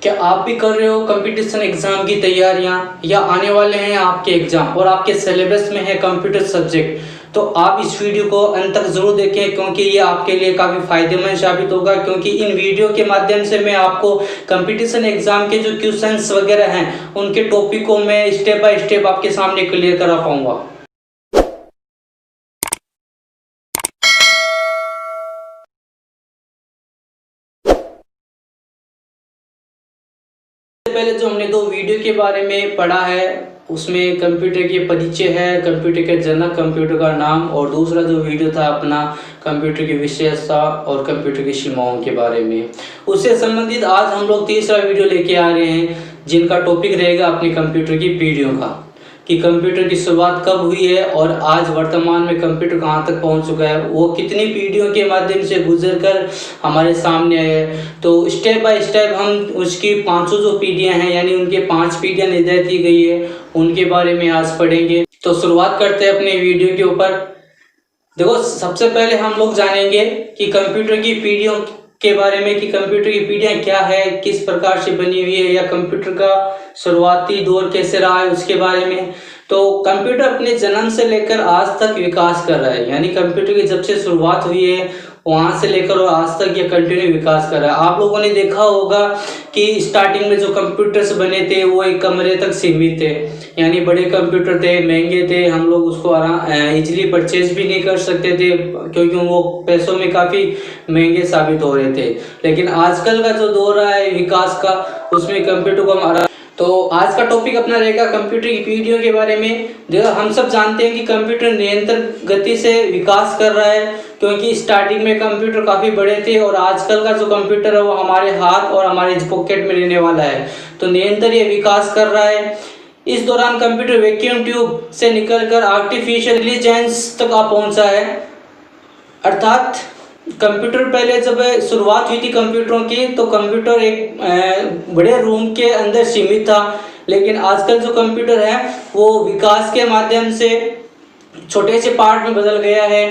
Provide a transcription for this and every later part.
क्या आप भी कर रहे हो कंपटीशन एग्ज़ाम की तैयारियां या आने वाले हैं आपके एग्ज़ाम और आपके सिलेबस में है कंप्यूटर सब्जेक्ट, तो आप इस वीडियो को अंत तक ज़रूर देखें क्योंकि ये आपके लिए काफ़ी फ़ायदेमंद साबित होगा। क्योंकि इन वीडियो के माध्यम से मैं आपको कंपटीशन एग्ज़ाम के जो क्वेश्चंस वगैरह हैं उनके टॉपिक को मैं स्टेप बाय स्टेप आपके सामने क्लियर करा पाऊँगा। पहले जो हमने दो वीडियो के बारे में पढ़ा है उसमें कंप्यूटर के परिचय है, कंप्यूटर के जनक, कंप्यूटर का नाम, और दूसरा जो वीडियो था अपना कंप्यूटर की विशेषता और कंप्यूटर की सीमाओं के बारे में। उससे संबंधित आज हम लोग तीसरा वीडियो लेके आ रहे हैं जिनका टॉपिक रहेगा अपने कंप्यूटर की पीढ़ियों का, कि कंप्यूटर की शुरुआत कब हुई है और आज वर्तमान में कंप्यूटर कहाँ तक पहुँच चुका है, वो कितनी पीढ़ियों के माध्यम से गुजरकर हमारे सामने आया है। तो स्टेप बाय स्टेप हम उसकी पांचों जो पीढ़ियाँ हैं यानी उनके 5 पीढ़ियाँ निर्धारित की गई है उनके बारे में आज पढ़ेंगे। तो शुरुआत करते हैं अपने वीडियो के ऊपर। देखो, सबसे पहले हम लोग जानेंगे कि कंप्यूटर की पीढ़ियों के बारे में, कि कंप्यूटर की पीढ़ियाँ क्या है, किस प्रकार से बनी हुई है, या कंप्यूटर का शुरुआती दौर कैसे रहा है उसके बारे में। तो कंप्यूटर अपने जन्म से लेकर आज तक विकास कर रहा है, यानी कंप्यूटर की जब से शुरुआत हुई है वहाँ से लेकर और आज तक ये कंटिन्यू विकास कर रहा है। आप लोगों ने देखा होगा कि स्टार्टिंग में जो कंप्यूटर्स बने थे वो एक कमरे तक सीमित थे, यानी बड़े कंप्यूटर थे, महंगे थे, हम लोग उसको इजीली परचेज भी नहीं कर सकते थे क्योंकि वो पैसों में काफ़ी महंगे साबित हो रहे थे। लेकिन आजकल का जो दौर रहा है विकास का, उसमें कंप्यूटर को हमारा, तो आज का टॉपिक अपना रहेगा कंप्यूटर की पीढ़ियों के बारे में। जो हम सब जानते हैं कि कंप्यूटर निरंतर गति से विकास कर रहा है क्योंकि स्टार्टिंग में कंप्यूटर काफ़ी बड़े थे और आजकल का जो कंप्यूटर है वो हमारे हाथ और हमारे पॉकेट में रहने वाला है। तो निरंतर ये विकास कर रहा है। इस दौरान कंप्यूटर वैक्यूम ट्यूब से निकलकर आर्टिफिशियल इंटेलिजेंस तक आ पहुंचा है। अर्थात कंप्यूटर पहले जब शुरुआत हुई थी कंप्यूटरों की तो कंप्यूटर एक बड़े रूम के अंदर सीमित था, लेकिन आजकल जो कंप्यूटर है वो विकास के माध्यम से छोटे से पार्ट में बदल गया है।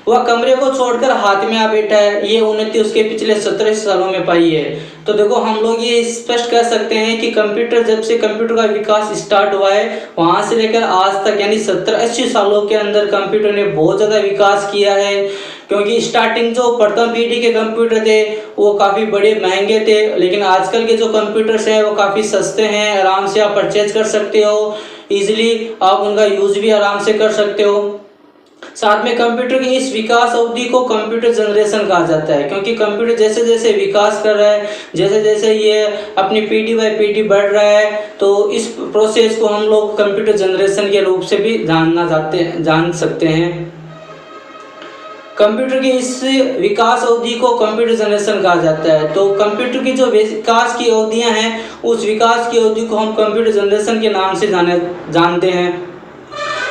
वह कमरे को छोड़कर हाथ में आ बैठा है। ये उन्नति उसके पिछले 17 सालों में पाई है। तो देखो, हम लोग ये स्पष्ट कह सकते हैं कि कंप्यूटर जब से कंप्यूटर का विकास स्टार्ट हुआ है वहाँ से लेकर आज तक यानी 70-80 सालों के अंदर कंप्यूटर ने बहुत ज़्यादा विकास किया है। क्योंकि स्टार्टिंग जो प्रथम पीढ़ी के कंप्यूटर थे वो काफ़ी बड़े महंगे थे, लेकिन आजकल के जो कंप्यूटर्स हैं वो काफ़ी सस्ते हैं, आराम से आप परचेज कर सकते हो, ईजिली आप उनका यूज़ भी आराम से कर सकते हो। साथ में कंप्यूटर की इस विकास अवधि को कंप्यूटर जनरेशन कहा जाता है क्योंकि कंप्यूटर जैसे जैसे विकास कर रहा है, जैसे जैसे ये अपनी पीढ़ी बाय पीढ़ी बढ़ रहा है, तो इस प्रोसेस को हम लोग कंप्यूटर जनरेशन के रूप से भी जान सकते हैं। कंप्यूटर की इस विकास अवधि को कंप्यूटर जनरेशन कहा जाता है। तो कंप्यूटर की जो विकास की अवधियां हैं उस विकास की अवधि को हम कंप्यूटर जनरेशन के नाम से जानते हैं।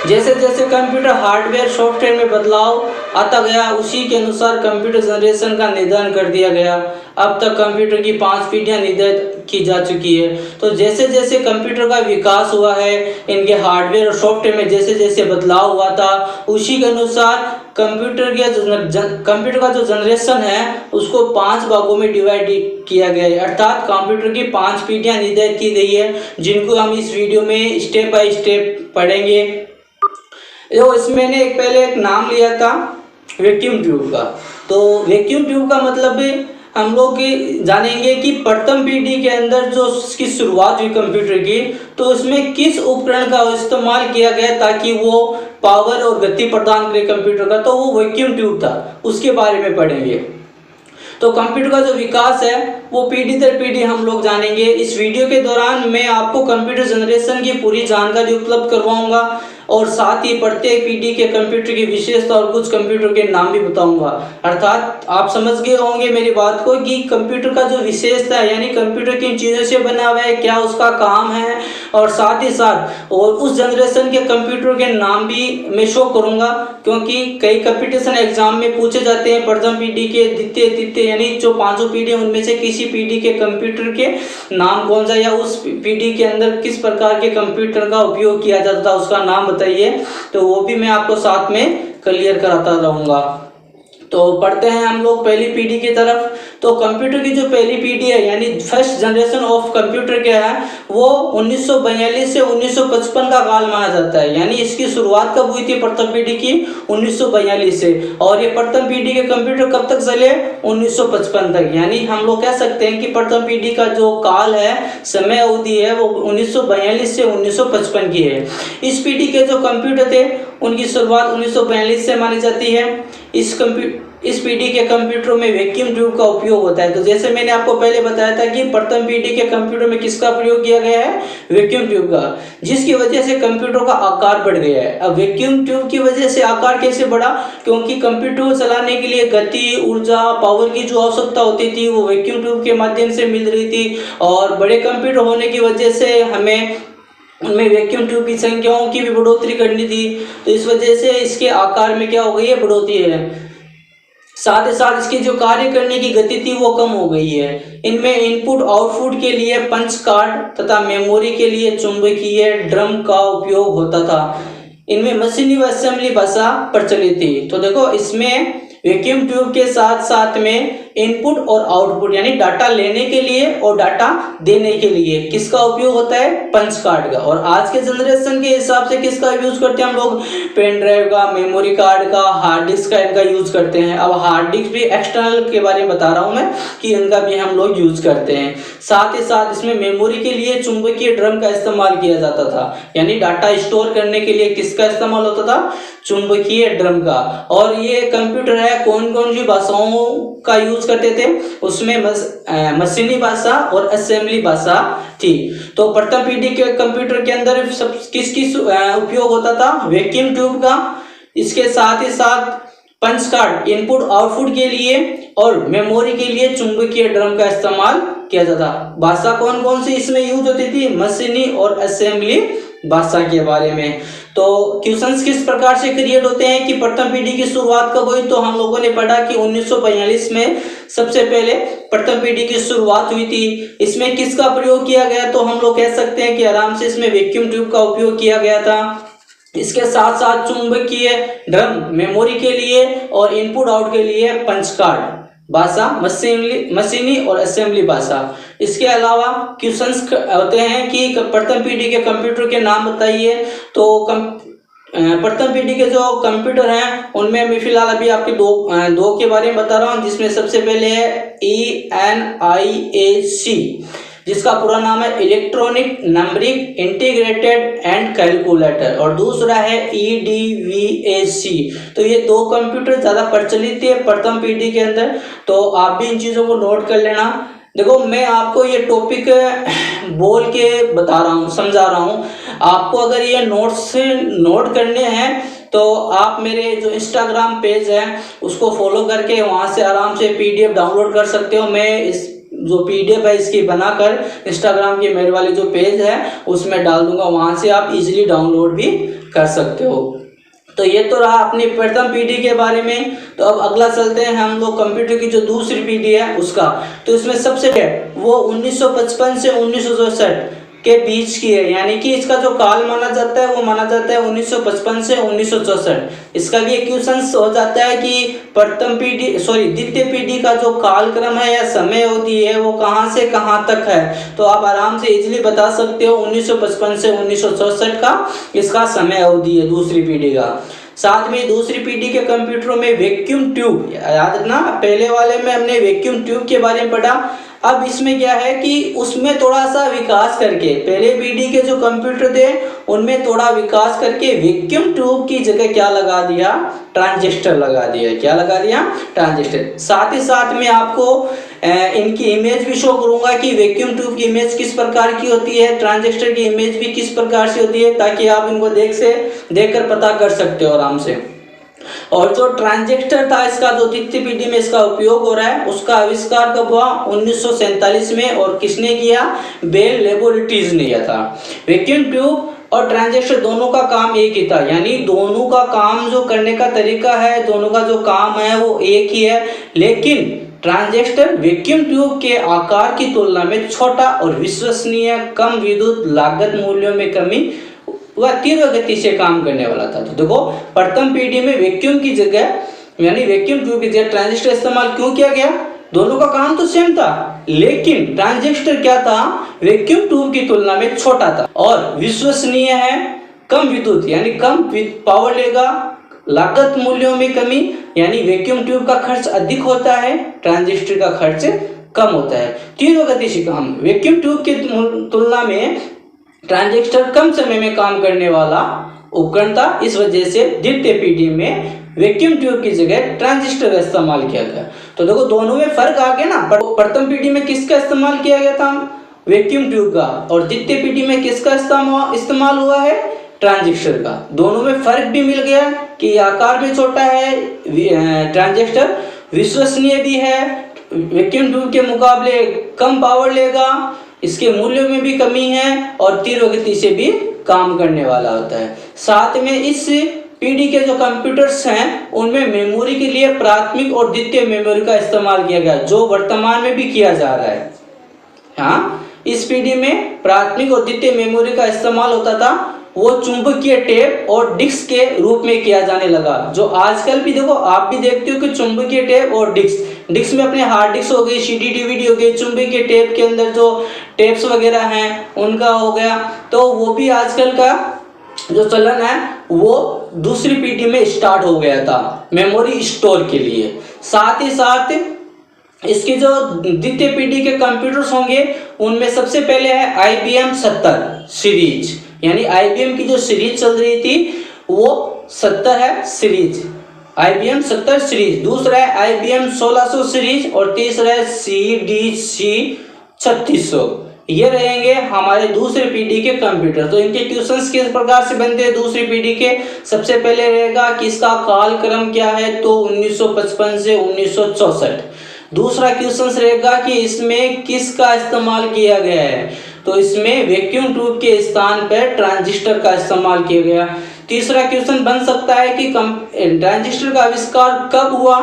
जैसे जैसे कंप्यूटर हार्डवेयर सॉफ्टवेयर में बदलाव आता गया उसी के अनुसार कंप्यूटर जनरेशन का निर्धारण कर दिया गया। अब तक कंप्यूटर की 5 पीढ़ियाँ निर्धारित की जा चुकी है। तो जैसे जैसे कंप्यूटर का विकास हुआ है, इनके हार्डवेयर और सॉफ्टवेयर में जैसे जैसे बदलाव हुआ था उसी के अनुसार कंप्यूटर का जो जनरेशन है उसको 5 भागों में डिवाइड किया गया है। अर्थात कंप्यूटर की 5 पीढ़ियाँ निर्धारित की गई है जिनको हम इस वीडियो में स्टेप बाय स्टेप पढ़ेंगे। जो इसमें मैंने पहले एक नाम लिया था वैक्यूम ट्यूब का। तो वैक्यूम ट्यूब का मतलब हम लोग जानेंगे कि प्रथम पीढ़ी के अंदर जो उसकी शुरुआत हुई कंप्यूटर की, तो उसमें किस उपकरण का इस्तेमाल किया गया ताकि वो पावर और गति प्रदान करे कंप्यूटर का, तो वो वैक्यूम ट्यूब था। उसके बारे में पढ़ेंगे। तो कंप्यूटर का जो विकास है वो पीढ़ी दर पीढ़ी हम लोग जानेंगे। इस वीडियो के दौरान मैं आपको कंप्यूटर जनरेशन की पूरी जानकारी उपलब्ध करवाऊंगा और साथ ही प्रत्येक पीढ़ी के कंप्यूटर की विशेषता और कुछ कंप्यूटर के नाम भी बताऊंगा। अर्थात आप समझ गए होंगे मेरी बात को कि कंप्यूटर का जो विशेषता है यानी कंप्यूटर किन चीज़ों से बना हुआ है, क्या उसका काम है, और साथ ही साथ और उस जनरेशन के कंप्यूटर के नाम भी मैं शो करूंगा क्योंकि कई कंपटीशन एग्जाम में पूछे जाते हैं प्रथम पीढ़ी के, द्वितीय, तृतीय यानी जो 5 पीढ़ी उनमें से किसी पीढ़ी के कंप्यूटर के नाम कौन सा या उस पीढ़ी के अंदर किस प्रकार के कंप्यूटर का उपयोग किया जाता था उसका नाम बताइए। तो वो भी मैं आपको साथ में क्लियर कराता रहूँगा। तो पढ़ते हैं हम लोग पहली पीढ़ी की तरफ। तो कंप्यूटर की जो पहली पीढ़ी है यानी फर्स्ट जनरेशन ऑफ कंप्यूटर क्या है वो 1942 से 1955 का काल माना जाता है। यानी इसकी शुरुआत कब हुई थी प्रथम पीढ़ी की? 1942 से। और ये प्रथम पीढ़ी के कंप्यूटर कब तक चले? 1955 तक। यानी हम लोग कह सकते हैं कि प्रथम पीढ़ी का जो काल है, समय अवधि है, वो 1942 से 1955 की है। इस पीढ़ी के जो कंप्यूटर थे उनकी शुरुआत 1942 से मानी जाती है। इस पीढ़ी के कंप्यूटरों में वैक्यूम ट्यूब का उपयोग होता है। तो जैसे मैंने आपको पहले बताया था कि प्रथम पीढ़ी के कंप्यूटर में किसका प्रयोग किया गया है? वैक्यूम ट्यूब का, जिसकी वजह से कंप्यूटर का आकार बढ़ गया है। अब वैक्यूम ट्यूब की वजह से आकार कैसे बढ़ा? क्योंकि कंप्यूटर चलाने के लिए गति, ऊर्जा, पावर की जो आवश्यकता होती थी वो वैक्यूम ट्यूब के माध्यम से मिल रही थी। और बड़े कंप्यूटर होने की वजह से हमें उनमें वैक्यूम ट्यूब की संख्याओं की भी बढ़ोतरी करनी थी। तो इस वजह से इसके आकार में क्या हो गई है? बढ़ोतरी है। साथ ही साथ इसकी जो कार्य करने की गति थी वो कम हो गई है। इनमें इनपुट आउटपुट के लिए पंच कार्ड तथा मेमोरी के लिए चुंबकीय ड्रम का उपयोग होता था। इनमें मशीनी व असेंबली भाषा प्रचलित थी। तो देखो, इसमें वैक्यूम ट्यूब के साथ साथ में इनपुट और आउटपुट यानी डाटा लेने के लिए और डाटा देने के लिए किसका उपयोग होता है? पंच कार्ड का। और आज के जनरेशन के हिसाब से किसका यूज करते हैं हम लोग? पेन ड्राइव का, मेमोरी कार्ड का, हार्ड डिस्क का इनका यूज करते हैं। अब हार्ड डिस्क भी एक्सटर्नल के बारे में बता रहा हूं मैं कि इनका भी हम लोग यूज करते हैं। साथ ही साथ इसमें मेमोरी के लिए चुंबकीय ड्रम का इस्तेमाल किया जाता था। यानी डाटा स्टोर करने के लिए किसका इस्तेमाल होता था? चुंबकीय ड्रम का। और ये कंप्यूटर है कौन कौन सी भाषाओं का यूज करते थे? उसमें मशीनी भाषा और असेंबली भाषा थी। तो प्रथम पीढ़ी के कंप्यूटर के अंदर सब किस उपयोग होता था? वैक्यूम ट्यूब का। इसके साथ ही साथ पंच कार्ड इनपुट आउटपुट के लिए और मेमोरी के लिए चुंबकीय ड्रम का इस्तेमाल किया जाता। भाषा कौन कौन सी इसमें यूज होती थी? मशीनी और असेंबली भाषा के बारे में। तो क्वेश्चंस किस प्रकार से क्रिएट होते हैं कि प्रथम पीढ़ी की शुरुआत कब हुई? तो हम लोगों ने पढ़ा कि 1942 में सबसे पहले प्रथम पीढ़ी की शुरुआत हुई थी। इसमें किसका प्रयोग किया गया? तो हम लोग कह सकते हैं कि आराम से इसमें वैक्यूम ट्यूब का उपयोग किया गया था। इसके साथ साथ चुंबकीय ड्रम मेमोरी के लिए और इनपुट आउट के लिए पंच कार्ड भाषा, मशीनी और असेंबली भाषा। इसके अलावा क्वेश्चंस होते हैं कि प्रथम पीढ़ी के कंप्यूटर के नाम बताइए। तो प्रथम पीढ़ी के जो कंप्यूटर हैं उनमें मैं फिलहाल अभी आपके दो के बारे में बता रहा हूँ, जिसमें सबसे पहले है ENIAC, जिसका पूरा नाम है electronic numbering integrated and calculator, और दूसरा है EDVAC। तो ये दो कंप्यूटर ज़्यादा प्रचलित है प्रथम पीढ़ी के अंदर। तो आप भी इन चीज़ों को नोट कर लेना। देखो, मैं आपको ये टॉपिक बोल के बता रहा हूँ, समझा रहा हूँ। आपको अगर ये नोट्स नोट करने हैं तो आप मेरे जो इंस्टाग्राम पेज है उसको फॉलो करके वहाँ से आराम से PDF डाउनलोड कर सकते हो। मैं इस जो PDF है इसकी बनाकर इंस्टाग्राम के मेरे वाले जो पेज है उसमें डाल दूंगा, वहाँ से आप इजीली डाउनलोड भी कर सकते हो। तो ये तो रहा अपनी प्रथम पीढ़ी के बारे में। तो अब अगला चलते हैं हम लोग कंप्यूटर की जो दूसरी पीढ़ी है उसका। तो इसमें सबसे वो 1955 से 1964 के बीच की है। यानी कि इसका जो काल माना जाता है वो माना जाता है 1955 से 1964। इसका भी एक क्वेश्चन हो जाता है कि द्वितीय पीढ़ी का जो कालक्रम है या समय अवधि है वो कहाँ से कहाँ तक है। तो आप आराम से इजीली बता सकते हो 1955 से 1964 का इसका समय अवधि है दूसरी पीढ़ी का। साथ में दूसरी पीढ़ी के कंप्यूटरों में वैक्यूम ट्यूब, याद रखना पहले वाले में हमने वैक्यूम ट्यूब के बारे में पढ़ा। अब इसमें क्या है कि उसमें थोड़ा सा विकास करके पहले पीढ़ी के जो कंप्यूटर थे उनमें थोड़ा विकास करके वैक्यूम ट्यूब की जगह क्या लगा दिया? ट्रांजिस्टर लगा दिया। क्या लगा दिया? ट्रांजिस्टर। साथ ही साथ में आपको इनकी इमेज भी शो करूंगा कि वैक्यूम ट्यूब की इमेज किस प्रकार की होती है, ट्रांजिस्टर की इमेज भी किस प्रकार से होती है, ताकि आप इनको देखकर पता कर सकते हो आराम से। और जो ट्रांजिस्टर था इसका जो द्वितीय पीढ़ी में इसका उपयोग हो रहा है उसका आविष्कार कब हुआ? 1947 में। और किसने किया? बेल लेबोरेटरीज ने किया था। वैक्यूम ट्यूब और ट्रांजिस्टर दोनों का काम एक ही था। यानी दोनों का काम जो करने का तरीका है, दोनों का जो काम है वो एक ही है, लेकिन ट्रांजिस्टर वैक्यूम ट्यूब के आकार की तुलना में छोटा और विश्वसनीय, कम विद्युत लागत, मूल्यों में कमी वह तीव्र गति से काम करने वाला था। तो देखो, प्रथम पीढ़ी में वैक्यूम की जगह यानी वैक्यूम ट्यूब की जगह ट्रांजिस्टर इस्तेमाल क्यों किया गया? दोनों का काम तो सेम था, लेकिन ट्रांजिस्टर क्या था, वैक्यूम ट्यूब की तुलना में छोटा था और विश्वसनीय है, कम विद्युत यानी कम पावर लेगा, लागत मूल्यों में कमी यानी वैक्यूम ट्यूब का खर्च अधिक होता है, ट्रांजिस्टर का खर्च कम होता है। तीव्र गति से काम, वैक्यूम ट्यूब की तुलना में ट्रांजिस्टर कम समय में काम करने वाला उपकरण था, इस वजह से द्वितीय पीढ़ी में वैक्यूम ट्यूब की जगह ट्रांजिस्टर का इस्तेमाल किया गया। तो देखो दोनों में फर्क आ गया ना, प्रथम पीढ़ी में किसका इस्तेमाल किया गया था, वैक्यूम ट्यूब का, और द्वितीय पीढ़ी में किसका इस्तेमाल हुआ है, ट्रांजिस्टर का। दोनों में फर्क भी मिल गया कि आकार में छोटा है ट्रांजिस्टर, विश्वसनीय भी है, वैक्यूम ट्यूब के मुकाबले कम पावर लेगा, इसके मूल्यों में भी कमी है और तीव्र गति से भी काम करने वाला होता है। साथ में इस पीढ़ी के जो कंप्यूटर्स हैं उनमें मेमोरी के लिए प्राथमिक और द्वितीय मेमोरी का इस्तेमाल किया गया, जो वर्तमान में भी किया जा रहा है। हाँ, इस पीढ़ी में प्राथमिक और द्वितीय मेमोरी का इस्तेमाल होता था, वो चुंबकीय टेप और डिस्क के रूप में किया जाने लगा। जो आजकल भी देखो, आप भी देखते हो कि चुंबकीय टेप और डिस्क में अपने हार्ड डिस्क हो गई, सीडी डीवीडी हो गई, चुंबकीय टेप के अंदर जो टेप्स वगैरह हैं उनका हो गया, तो वो भी आजकल का जो चलन है वो दूसरी पीढ़ी में स्टार्ट हो गया था मेमोरी स्टोर के लिए। साथ ही साथ इसकी जो द्वितीय पीढ़ी के कंप्यूटर्स होंगे उनमें सबसे पहले है IBM 70 सीरीज, यानी IBM की जो सीरीज चल रही थी वो 70 है सीरीज, IBM 70 सीरीज। दूसरा है IBM 1600 सीरीज और तीसरा है CDC 3600। ये रहेंगे हमारे दूसरी पीढ़ी के कंप्यूटर। तो इनके ट्यूशंस किस प्रकार से बनते हैं दूसरी पीढ़ी के, सबसे पहले रहेगा कि इसका कालक्रम क्या है, तो 1955 से 1964। दूसरा क्वेश्चन रहेगा कि इसमें किसका इस्तेमाल किया गया है, तो इसमें वैक्यूम ट्यूब के स्थान पर ट्रांजिस्टर का इस्तेमाल किया गया। तीसरा क्वेश्चन बन सकता है कि ट्रांजिस्टर का आविष्कार कब हुआ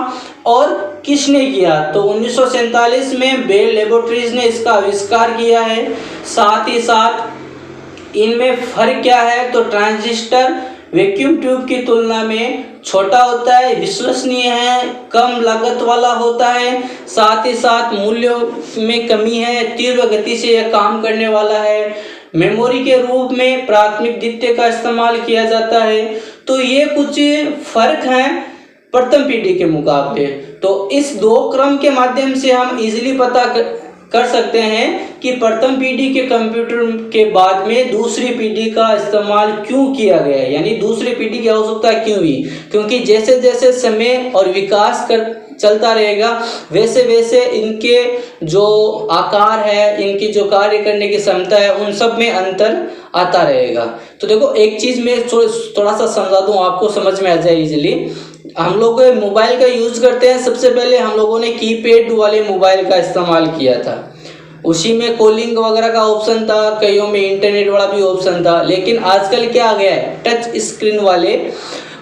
और किसने किया, तो 1947 में बेल लैबोरेटरीज ने इसका आविष्कार किया है। साथ ही साथ इनमें फर्क क्या है, तो ट्रांजिस्टर वैक्यूम ट्यूब की तुलना में छोटा होता है, विश्वसनीय है, कम लागत वाला होता है, साथ ही साथ मूल्यों में कमी है, तीव्र गति से यह काम करने वाला है, मेमोरी के रूप में प्राथमिक द्वितीय का इस्तेमाल किया जाता है। तो ये कुछ फर्क हैं प्रथम पीढ़ी के मुकाबले। तो इस दो क्रम के माध्यम से हम इजीली पता कर सकते हैं कि प्रथम पीढ़ी के कंप्यूटर के बाद में दूसरी पीढ़ी का इस्तेमाल क्यों किया गया है, यानी दूसरी पीढ़ी की आवश्यकता क्यों हुई, क्योंकि जैसे जैसे समय और विकास चलता रहेगा वैसे वैसे इनके जो आकार है, इनकी जो कार्य करने की क्षमता है, उन सब में अंतर आता रहेगा। तो देखो एक चीज़ मैं थोड़ा सा समझा दूँ, आपको समझ में आ जाए इजीली। हम लोग मोबाइल का यूज़ करते हैं, सबसे पहले हम लोगों ने कीपैड वाले मोबाइल का इस्तेमाल किया था, उसी में कॉलिंग वगैरह का ऑप्शन था, कईयों में इंटरनेट वाला भी ऑप्शन था। लेकिन आजकल क्या आ गया है, टच स्क्रीन वाले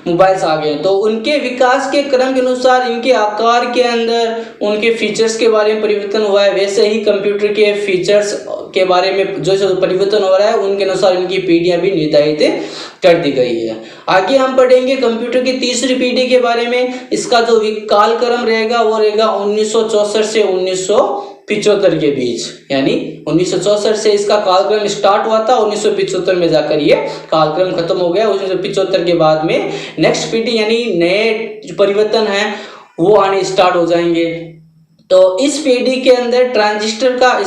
मोबाइल्स आ गए हैं। तो उनके विकास के क्रम के अनुसार इनके आकार के अंदर उनके फीचर्स के बारे में परिवर्तन हुआ है, वैसे ही कंप्यूटर के फीचर्स के बारे में जो परिवर्तन हो रहा है उनके अनुसार इनकी पीढ़ियां भी निर्धारित कर दी गई है। आगे हम पढ़ेंगे कंप्यूटर की तीसरी पीढ़ी के बारे में। इसका जो कालक्रम रहेगा वो रहेगा 1964 से 1975 के बीच, यानी 1964 से इसका कालक्रम स्टार्ट हुआ था, 1975 में जाकर ये कालक्रम खत्म हो गया। 1975 के बाद में नेक्स्ट पीढ़ी यानी नए परिवर्तन हैं वो आने स्टार्ट हो जाएंगे। तो इस पीढ़ी के अंदर ट्रांजिस्टर का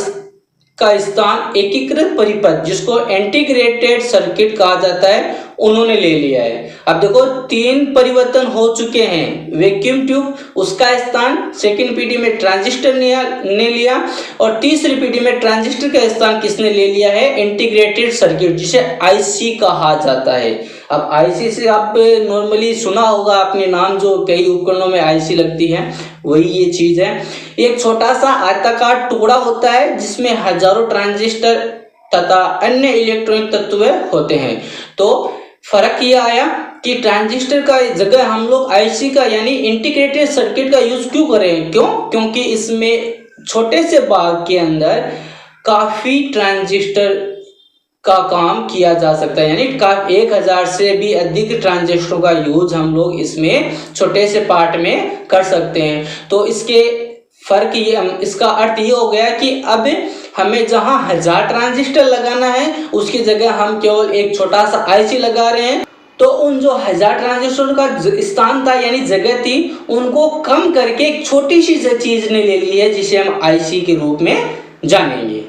स्थान एकीकृत परिपथ, जिसको इंटीग्रेटेड सर्किट कहा जाता है, उन्होंने ले लिया है। अब देखो 3 परिवर्तन हो चुके हैं। वैक्यूम ट्यूब, उसका स्थान सेकंड पीढ़ी में ट्रांजिस्टर ने लिया, और तीसरी पीढ़ी में ट्रांजिस्टर का स्थान किसने ले लिया है, इंटीग्रेटेड सर्किट, जिसे IC कहा जाता है। अब IC से आप नॉर्मली सुना होगा आपने नाम, जो कई उपकरणों में IC लगती है, वही ये चीज है। एक छोटा सा आयताकार टुकड़ा होता है जिसमें हजारों ट्रांजिस्टर तथा अन्य इलेक्ट्रॉनिक तत्व होते हैं। तो फर्क ये आया कि ट्रांजिस्टर का जगह हम लोग IC का यानी इंटीग्रेटेड सर्किट का यूज क्यों करें, क्योंकि इसमें छोटे से भाग के अंदर काफी ट्रांजिस्टर का काम किया जा सकता है, यानी 1000 से भी अधिक ट्रांजिस्टरों का यूज हम लोग इसमें छोटे से पार्ट में कर सकते हैं। तो इसके फर्क ये, इसका अर्थ ये हो गया कि अब हमें जहां 1000 ट्रांजिस्टर लगाना है उसकी जगह हम केवल एक छोटा सा आईसी लगा रहे हैं। तो उन जो 1000 ट्रांजिस्टर का स्थान था यानी जगह थी, उनको कम करके एक छोटी सी चीज ने ले ली है जिसे हम आईसी के रूप में जानेंगे।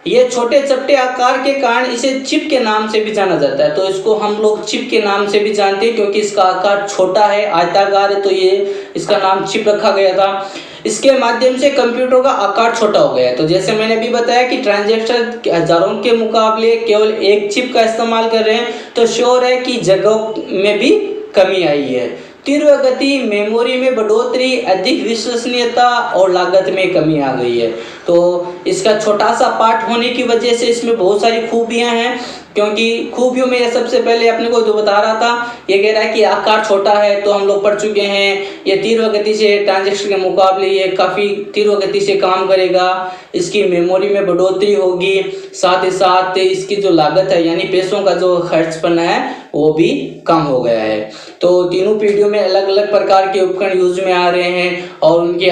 ये छोटे चपटे आकार के कारण इसे चिप के नाम से भी जाना जाता है। तो इसको हम लोग चिप के नाम से भी जानते हैं क्योंकि इसका आकार छोटा है, आयताकार है, तो ये इसका नाम चिप रखा गया था। इसके माध्यम से कंप्यूटर का आकार छोटा हो गया है। तो जैसे मैंने अभी बताया कि ट्रांजिस्टर हजारों के मुकाबले केवल एक चिप का इस्तेमाल कर रहे हैं, तो श्योर है कि जगह में भी कमी आई है। तीव्र गति, मेमोरी में बढ़ोतरी, अधिक विश्वसनीयता और लागत में कमी आ गई है। तो इसका छोटा सा पार्ट होने की वजह से इसमें बहुत सारी खूबियां हैं, क्योंकि खूबियों में ये सबसे पहले अपने को जो बता रहा था, ये कह रहा है कि आकार छोटा है, तो हम लोग पढ़ चुके हैं। ये तीव्र गति से ट्रांजिस्टर के मुकाबले ये काफ़ी तीव्र गति से काम करेगा, इसकी मेमोरी में बढ़ोतरी होगी, साथ ही साथ इसकी जो लागत है यानी पैसों का जो खर्चपन है वो भी कम हो गया है। तो तीनों पीढ़ियों में अलग अलग प्रकार के उपकरण यूज में आ रहे हैं और उनके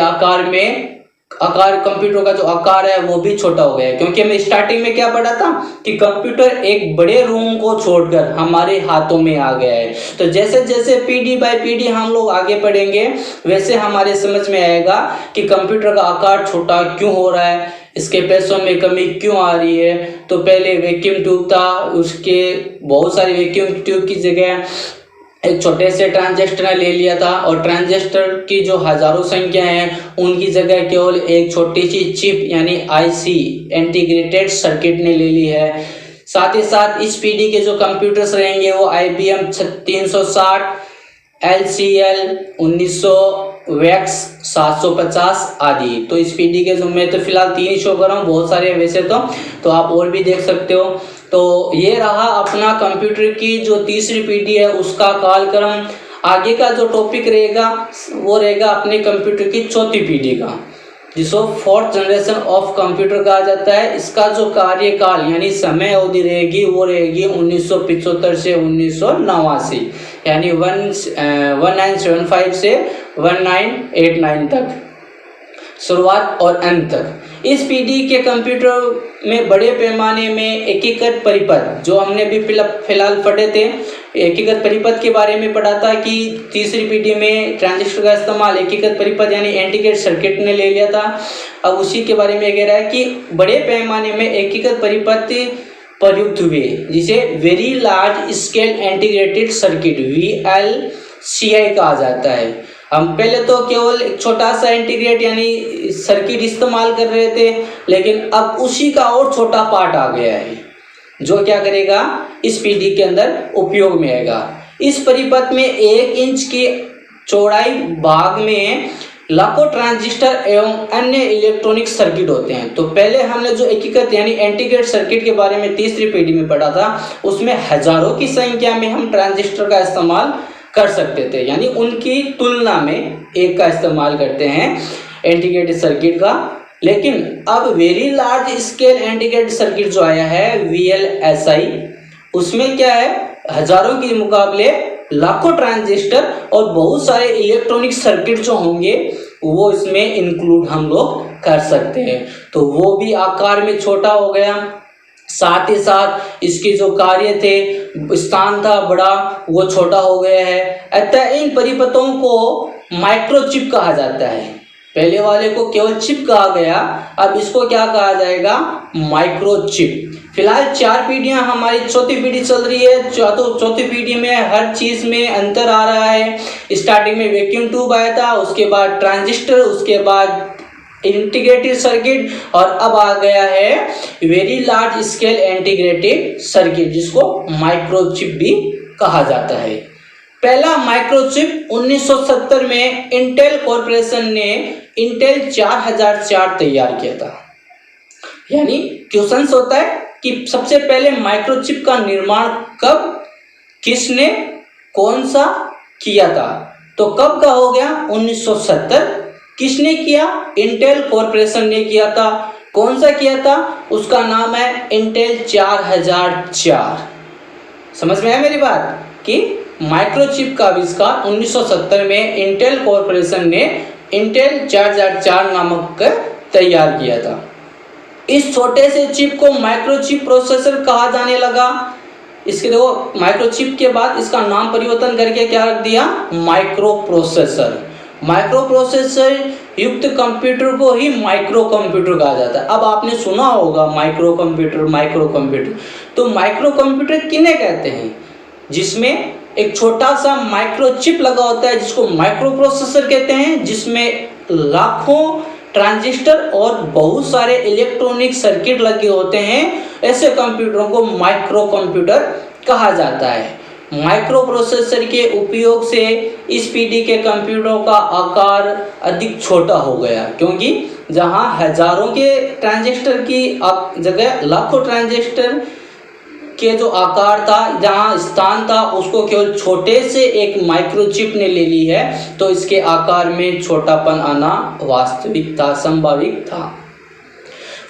कंप्यूटर का जो आकार है वो भी छोटा हो गया है। क्योंकि हमें स्टार्टिंग में क्या पढ़ा था कि कंप्यूटर एक बड़े रूम को छोड़कर हमारे हाथों में आ गया है। तो जैसे जैसे पीढ़ी बाय पीढ़ी हम लोग आगे बढ़ेंगे वैसे हमारे समझ में आएगा कि कंप्यूटर का आकार छोटा क्यों हो रहा है, इसके पैसों में कमी क्यों आ रही है। तो पहले वैक्यूम ट्यूब था, उसके बहुत सारे वैक्यूम ट्यूब की जगह एक छोटे से ट्रांजिस्टर ने ले लिया था और ट्रांजिस्टर की जो हजारों संख्या हैं उनकी जगह केवल एक छोटी सी चिप यानी आईसी इंटीग्रेटेड सर्किट ने ले ली है। साथ ही साथ इस पीढ़ी के जो कंप्यूटर्स रहेंगे वो IBM 360, LCL 1900, वेक्स 750 आदि। तो इस पीढ़ी के जो मैं तो फिलहाल 3 ही शो कर रहा हूँ, बहुत सारे वैसे तो आप और भी देख सकते हो। तो ये रहा अपना कंप्यूटर की जो तीसरी पीढ़ी है उसका कालक्रम। आगे का जो टॉपिक रहेगा वो रहेगा अपने कंप्यूटर की चौथी पीढ़ी का, जिसको 4th जनरेशन ऑफ कंप्यूटर कहा जाता है। इसका जो कार्यकाल यानी समय अवधि रहेगी वो रहेगी 1975 से 1989 यानी 1975 से 1989 तक, शुरुआत और अंत तक। इस पीढ़ी के कंप्यूटर में बड़े पैमाने में एकीकृत परिपथ, जो हमने भी फिलहाल पढ़े थे, एकीकृत परिपथ के बारे में पढ़ा था कि तीसरी पीढ़ी में ट्रांजिस्टर का इस्तेमाल एकीकृत परिपथ यानी इंटीग्रेटेड सर्किट ने ले लिया था। अब उसी के बारे में कह रहा है कि बड़े पैमाने में एकीकृत परिपथ प्रयुक्त हुए, जिसे very large scale integrated circuit VLCI कहा जाता है। हम पहले तो केवल एक छोटा सा इंटीग्रेट यानी सर्किट इस्तेमाल कर रहे थे, लेकिन अब उसी का और छोटा पार्ट आ गया है जो क्या करेगा इस पीढ़ी के अंदर उपयोग में आएगा। इस परिपथ में 1 इंच की चौड़ाई भाग में लाखों ट्रांजिस्टर एवं अन्य इलेक्ट्रॉनिक सर्किट होते हैं। तो पहले हमने जो एकीकृत यानी इंटीग्रेटेड सर्किट के बारे में तीसरी पीढ़ी में पढ़ा था, उसमें हजारों की संख्या में हम ट्रांजिस्टर का इस्तेमाल कर सकते थे, यानी उनकी तुलना में एक का इस्तेमाल करते हैं इंटीग्रेटेड सर्किट का। लेकिन अब very large scale integrated circuit जो आया है VLSI, उसमें क्या है, हजारों के मुकाबले लाखों ट्रांजिस्टर और बहुत सारे इलेक्ट्रॉनिक सर्किट जो होंगे वो इसमें इंक्लूड हम लोग कर सकते हैं। तो वो भी आकार में छोटा हो गया, साथ ही साथ इसके जो कार्य थे, स्थान था बड़ा, वो छोटा हो गया है। अतः इन परिपथों को माइक्रोचिप कहा जाता है। पहले वाले को केवल चिप कहा गया, अब इसको क्या कहा जाएगा, माइक्रोचिप। फिलहाल 4 पीढ़ियां हमारी चौथी पीढ़ी चल रही है। चौथी पीढ़ी में हर चीज में अंतर आ रहा है। स्टार्टिंग में वैक्यूम ट्यूब आया था, उसके बाद ट्रांजिस्टर, उसके बाद इंटीग्रेटेड सर्किट और अब आ गया है very large scale integrated circuit, जिसको माइक्रोचिप भी कहा जाता है। पहला माइक्रोचिप 1970 में इंटेल कॉर्पोरेशन ने इंटेल 4004 तैयार किया था। यानी क्वेश्चन होता है कि सबसे पहले माइक्रोचिप का निर्माण कब, किसने, कौन सा किया था। तो कब का हो गया, 1970। किसने किया, इंटेल कॉर्पोरेशन ने किया था। कौन सा किया था, उसका नाम है इंटेल 4004। समझ में आया मेरी बात कि माइक्रोचिप का आविष्कार 1970 में इंटेल कॉर्पोरेशन ने इंटेल 4004 नामक का तैयार किया था। इस छोटे से चिप को माइक्रोचिप प्रोसेसर कहा जाने लगा। इसके देखो माइक्रोचिप के बाद इसका नाम परिवर्तन करके क्या रख दिया, माइक्रो प्रोसेसर। माइक्रो प्रोसेसर युक्त कंप्यूटर को ही माइक्रो कंप्यूटर कहा जाता है। अब आपने सुना होगा माइक्रो कंप्यूटर, तो माइक्रो कंप्यूटर किन्हें कहते हैं, जिसमें एक छोटा सा माइक्रो चिप लगा होता है जिसको माइक्रो प्रोसेसर कहते हैं, जिसमें लाखों ट्रांजिस्टर और बहुत सारे इलेक्ट्रॉनिक सर्किट लगे होते हैं। ऐसे कंप्यूटरों को माइक्रो कंप्यूटर कहा जाता है। माइक्रो प्रोसेसर के उपयोग से इस पीढ़ी के कंप्यूटरों का आकार अधिक छोटा हो गया, क्योंकि जहां हजारों के ट्रांजिस्टर की जगह लाखों ट्रांजिस्टर के जो आकार था, जहां स्थान था, उसको केवल छोटे से एक माइक्रोचिप ने ले ली है। तो इसके आकार में छोटापन आना वास्तविक था, संभाविक था।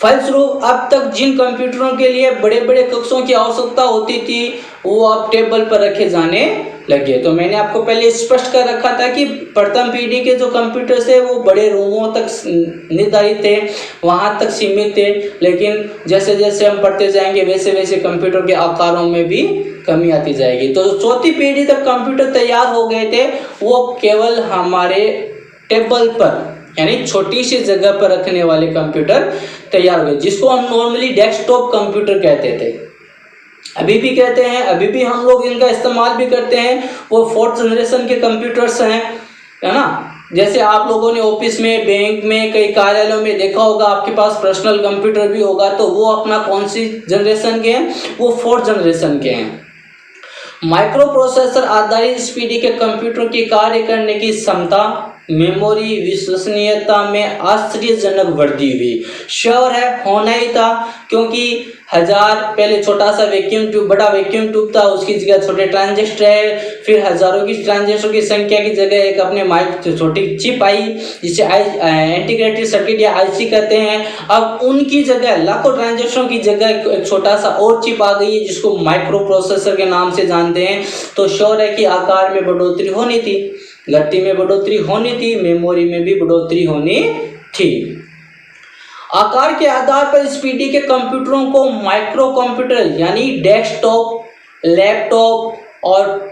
फलस्वरूप अब तक जिन कंप्यूटरों के लिए बड़े बड़े कक्षों की आवश्यकता होती थी वो अब टेबल पर रखे जाने लगे। तो मैंने आपको पहले स्पष्ट कर रखा था कि प्रथम पीढ़ी के जो कंप्यूटर्स थे वो बड़े रूमों तक निर्धारित थे, वहां तक सीमित थे। लेकिन जैसे जैसे हम पढ़ते जाएंगे वैसे वैसे कंप्यूटर के आकारों में भी कमी आती जाएगी। तो चौथी पीढ़ी तक कंप्यूटर तैयार हो गए थे, वो केवल हमारे टेबल पर यानी छोटी सी जगह पर रखने वाले कंप्यूटर तैयार हो गए, जिसको हम नॉर्मली डेस्कटॉप कंप्यूटर कहते थे, अभी भी कहते हैं, अभी भी हम लोग इनका इस्तेमाल भी करते हैं। वो फोर्थ जनरेशन के कंप्यूटर्स हैं, है ना। जैसे आप लोगों ने ऑफिस में, बैंक में, कई कार्यालयों में देखा होगा, आपके पास पर्सनल कंप्यूटर भी होगा, तो वो अपना कौन सी जनरेशन के हैं, वो फोर्थ जनरेशन के हैं। माइक्रो प्रोसेसर आधारित इस पीढ़ी के कंप्यूटर की कार्य करने की क्षमता, मेमोरी, विश्वसनीयता में आश्चर्यजनक वृद्धि हुई। श्योर है, होना ही था, क्योंकि पहले छोटा सा वैक्यूम ट्यूब, बड़ा वैक्यूम ट्यूब था, उसकी जगह छोटे ट्रांजिस्टर है, फिर हजारों की ट्रांजिस्टर की संख्या की जगह एक अपने छोटी चिप आई जिसे इंटीग्रेटेड सर्किट या आईसी कहते हैं। अब उनकी जगह लाखों ट्रांजिस्टरों की जगह एक छोटा सा और चिप आ गई है जिसको माइक्रो प्रोसेसर के नाम से जानते हैं। तो श्योर है कि आकार में बढ़ोतरी होनी थी, गति में बढ़ोतरी होनी थी, मेमोरी में भी बढ़ोतरी होनी थी। आकार के आधार पर इस पीढ़ी के कंप्यूटरों को माइक्रो कंप्यूटर यानी डेस्कटॉप, लैपटॉप और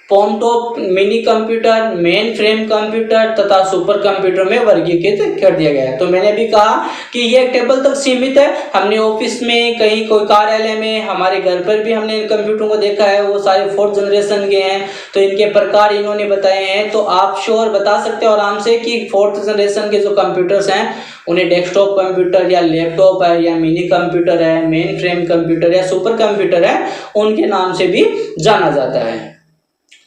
palmtop, mini computer, mainframe computer तथा सुपर कंप्यूटर में वर्गीकृत कर दिया गया है। तो मैंने भी कहा कि ये टेबल तक सीमित है। हमने ऑफिस में, कहीं कोई कार्यालय में, हमारे घर पर भी हमने इन कंप्यूटरों को देखा है, वो सारे फोर्थ जनरेशन के हैं। तो इनके प्रकार इन्होंने बताए हैं। तो आप श्योर बता सकते हो आराम से कि फोर्थ जनरेशन के जो कंप्यूटर्स हैं उन्हें डेस्कटॉप कंप्यूटर या लैपटॉप है या मिनी कंप्यूटर है, मेन फ्रेम कंप्यूटर या सुपर कंप्यूटर है, उनके नाम से भी जाना जाता है।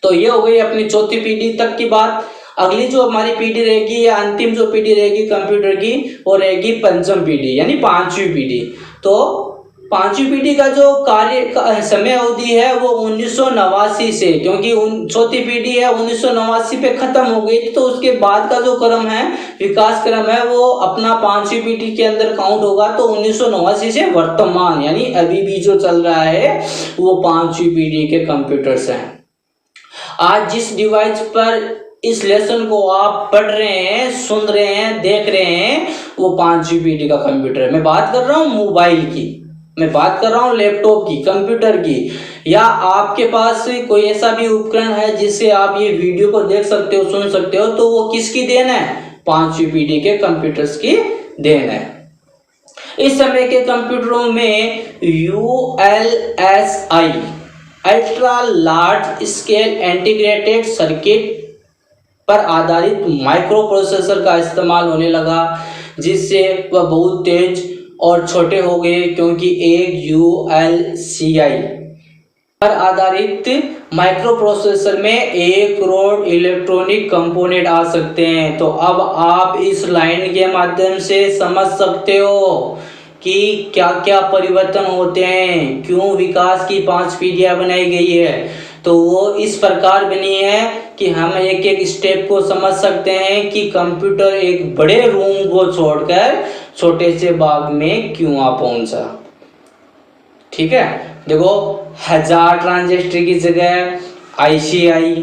तो ये हो गई अपनी चौथी पीढ़ी तक की बात। अगली जो हमारी पीढ़ी रहेगी या अंतिम जो पीढ़ी रहेगी कंप्यूटर की, वो रहेगी पंचम पीढ़ी यानी पांचवी पीढ़ी। तो पांचवी पीढ़ी का जो कार्य समय अवधि है वो 1989 से, क्योंकि चौथी पीढ़ी है 1989 पे खत्म हो गई, तो उसके बाद का जो क्रम है, विकास क्रम है, वो अपना पांचवी पीढ़ी के अंदर काउंट होगा। तो 1989 से वर्तमान यानी अभी भी जो चल रहा है वो पांचवी पीढ़ी के कंप्यूटर्स हैं। आज जिस डिवाइस पर इस लेसन को आप पढ़ रहे हैं, सुन रहे हैं, देख रहे हैं, वो पांचवी पीढ़ी का कंप्यूटर है। मैं बात कर रहा हूँ मोबाइल की, मैं बात कर रहा हूँ लैपटॉप की, कंप्यूटर की, या आपके पास कोई ऐसा भी उपकरण है जिससे आप ये वीडियो को देख सकते हो, सुन सकते हो, तो वो किसकी देन है? पांचवी पीढ़ी के कंप्यूटर्स की देन है। इस समय के कंप्यूटरों में ULSI ultra large scale integrated circuit पर आधारित माइक्रो प्रोसेसर का इस्तेमाल होने लगा, जिससे वह बहुत तेज और छोटे हो गए, क्योंकि एक ULSI पर आधारित माइक्रो प्रोसेसर में 1 करोड़ इलेक्ट्रॉनिक कंपोनेंट आ सकते हैं। तो अब आप इस लाइन के माध्यम से समझ सकते हो कि क्या क्या परिवर्तन होते हैं, क्यों विकास की 5 पीढ़ियां बनाई गई है। तो वो इस प्रकार बनी है कि हम एक एक स्टेप को समझ सकते हैं कि कंप्यूटर एक बड़े रूम को छोड़कर छोटे से बाग में क्यों आ पहुंचा। ठीक है, देखो 1000 ट्रांजिस्टर की जगह IC आई,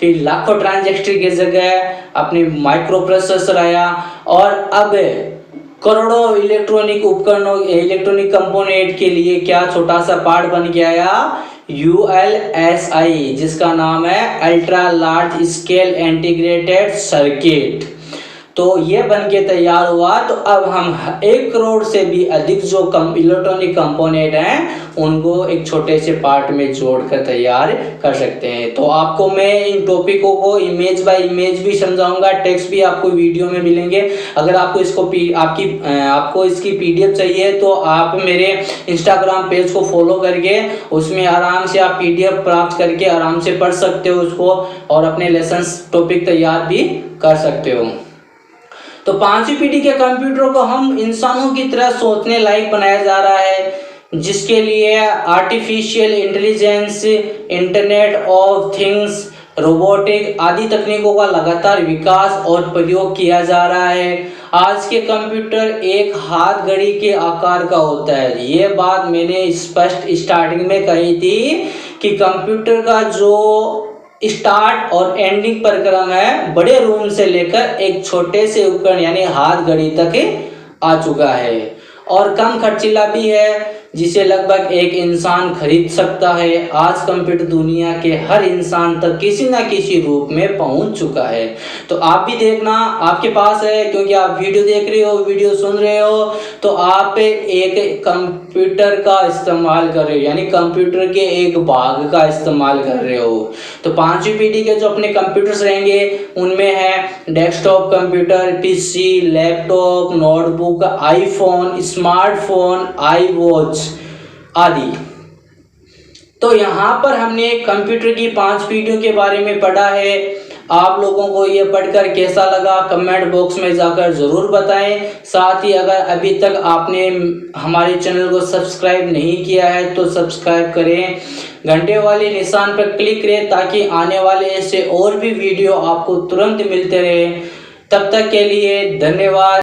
फिर लाखों ट्रांजिस्टर की जगह अपने माइक्रो प्रोसेसर आया, और अब करोड़ों इलेक्ट्रॉनिक उपकरणों, इलेक्ट्रॉनिक कंपोनेंट के लिए क्या छोटा सा पार्ट बन के आया, ULSI, जिसका नाम है ultra large scale integrated circuit. तो ये बन के तैयार हुआ। तो अब हम 1 करोड़ से भी अधिक जो इलेक्ट्रॉनिक कंपोनेंट हैं उनको एक छोटे से पार्ट में जोड़कर तैयार कर सकते हैं। तो आपको मैं इन टॉपिकों को इमेज बाय इमेज भी समझाऊंगा, टेक्स्ट भी आपको वीडियो में मिलेंगे। अगर आपको आपको इसकी PDF चाहिए तो आप मेरे इंस्टाग्राम पेज को फॉलो करके उसमें आराम से आप PDF प्राप्त करके आराम से पढ़ सकते हो उसको, और अपने लेसन टॉपिक तैयार भी कर सकते हो। तो 5वीं पीढ़ी के कंप्यूटर को हम इंसानों की तरह सोचने लायक बनाया जा रहा है, जिसके लिए artificial intelligence, internet of things, robotic आदि तकनीकों का लगातार विकास और प्रयोग किया जा रहा है। आज के कंप्यूटर एक हाथ घड़ी के आकार का होता है। ये बात मैंने स्पष्ट स्टार्टिंग में कही थी कि कंप्यूटर का जो स्टार्ट और एंडिंग प्रक्रम है बड़े रूम से लेकर एक छोटे से उपकरण यानी हाथ घड़ी तक आ चुका है, और कम खर्चीला भी है, जिसे लगभग एक इंसान खरीद सकता है। आज कंप्यूटर दुनिया के हर इंसान तक किसी न किसी रूप में पहुंच चुका है। तो आप भी देखना, आपके पास है, क्योंकि आप वीडियो देख रहे हो, वीडियो सुन रहे हो, तो आप एक कंप्यूटर का इस्तेमाल कर रहे हो, यानी कंप्यूटर के एक भाग का इस्तेमाल कर रहे हो। तो 5वीं पीढ़ी के जो अपने कंप्यूटर्स रहेंगे उनमें है desktop computer, PC, laptop, notebook, iPhone, smartphone, iWatch आदि। तो यहाँ पर हमने कंप्यूटर की 5 पीढ़ियों के बारे में पढ़ा है। आप लोगों को ये पढ़कर कैसा लगा कमेंट बॉक्स में जाकर ज़रूर बताएं। साथ ही अगर अभी तक आपने हमारे चैनल को सब्सक्राइब नहीं किया है तो सब्सक्राइब करें, घंटे वाले निशान पर क्लिक करें ताकि आने वाले ऐसे और भी वीडियो आपको तुरंत मिलते रहे। तब तक के लिए धन्यवाद।